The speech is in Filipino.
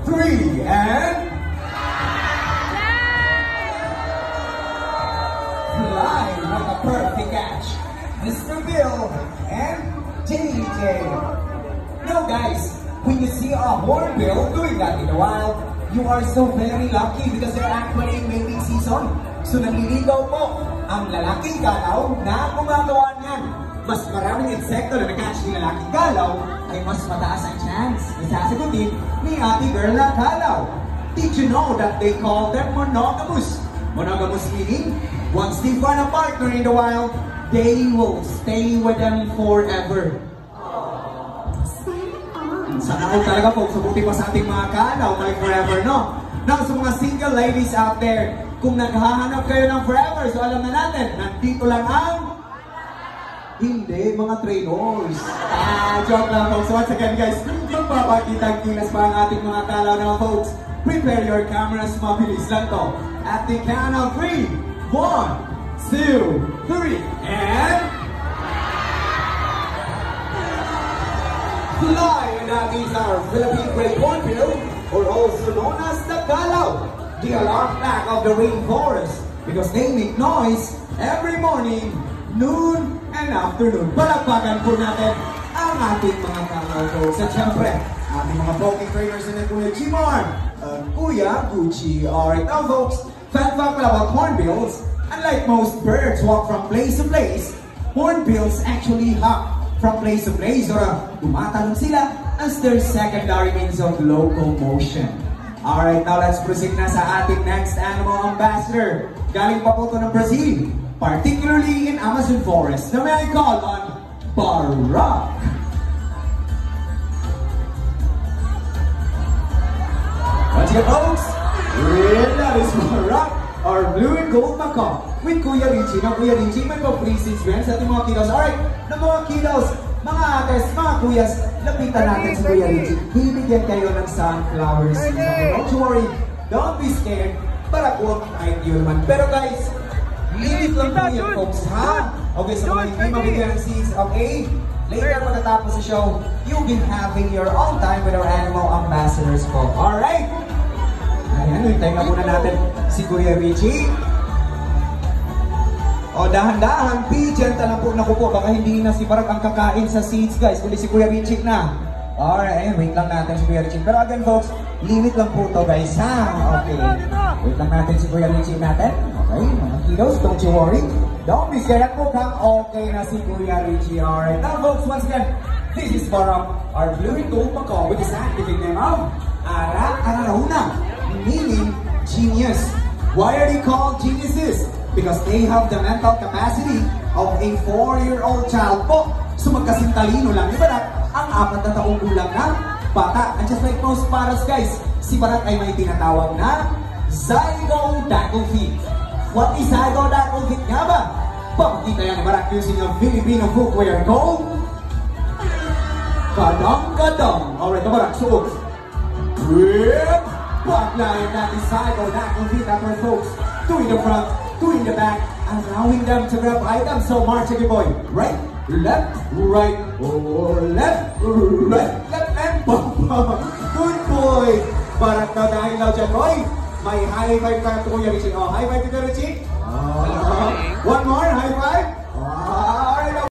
3, and fly like a perfect catch, Mr. Bill and JJ. Now guys, when you see a hornbill doing that in the wild, you are so very lucky because they're actually in mating season. So naliligaw po ang lalaking galaw na gumagawa niyan. Mas maraming insekto na na-catch ni lalaking galaw ay mas mataas ang chance na sasagutin ni ate girl na galaw. Did you know that they call them monogamous? Monogamous meaning, once they find a partner in the wild, they will stay with them forever. Sana all talaga po, subuti pa sa ating mga galaw na forever, no? Now, sa mga single ladies out there, kung naghahanap kayo ng forever, so alam na natin, nandito lang ang hindi, mga trainers. Joke lang folks. Once again guys, magpapakitang kinas pa ang ating mga galaw na folks. Prepare your cameras, mabilis lang to. At the count of 3, 1, 2, 3, and fly! And that is our Philippine Great Hornbill, or also known as the galaw, the alarm clock of the rainforest, because they make noise every morning, noon, and afternoon. Palakpakan po natin ang ating mga galaw folks. At syempre, ating mga floating trainers na Kuya Jimar, Kuya Gucci. Alright now folks, fun fact about hornbills, unlike most birds walk from place to place, hornbills actually hop from place to place, or tumatalon sila as their secondary means of locomotion. Alright, now let's proceed na sa ating next animal ambassador. Galing pa po ito ng Brazil, particularly in Amazon forest, na may call on Barak. Once again folks, that is Barak, our blue and gold macaw, with Kuya Richie. Now Kuya Richie, may pa-presence yan sa ating mga kiddos. Alright, na mga kiddos, mga ates, mga kuyas, lapitan natin si Kuya Richie. Bibigyan kayo ng sunflowers. Don't you worry, don't be scared. Barak won't bite you naman. Pero guys, limit lang po yan folks, ha? Okay, so mga hindi mabigyan ng seeds, okay? Later pagkatapos sa show, you'll be having your own time with our animal ambassadors po. Alright? Ayan, hintay na muna natin si Kuya Richie. O, dahan-dahan, be gentle lang po. Naku po, baka hindi na si Barak ang kakain sa seeds, guys. Kundi si Kuya Richie na. Alright, wait lang natin si Kuya Richie. Pero again, folks, limit lang po to guys, ha? Okay. Wait lang natin si Kuya Richie natin. Okay, mga kiddos, don't you worry. Don't be scared. Mukhang okay na si Kuya Richie. Alright, now folks, once again, this is Barak, our blue and gold macaw with the scientific name of Ara-Ararauna, meaning genius. Why are they called geniuses? Because they have the mental capacity of a 4-year-old child po. So magkasing talino lang ni Barak ang 4 na taong gulang na bata. And just like most parrots guys, si Barak ay may tinatawag na zygodacal feet. What is zygodacal feet nga ba? Papakita yan ni Barak using yung Filipino footwear called Kadang-Kadang. Alright na Barak, so grip! Paglayan natin zygodacal feet after folks. 2 in the front, 2 in the back, allowing them to grab items. So march again boy, right, left, right, or left, and bump. Good boy. Barak na dahil daw dyan boy. May high five ka to Kuya Richie. Oh, high five to Kuya Richie. One more, high five.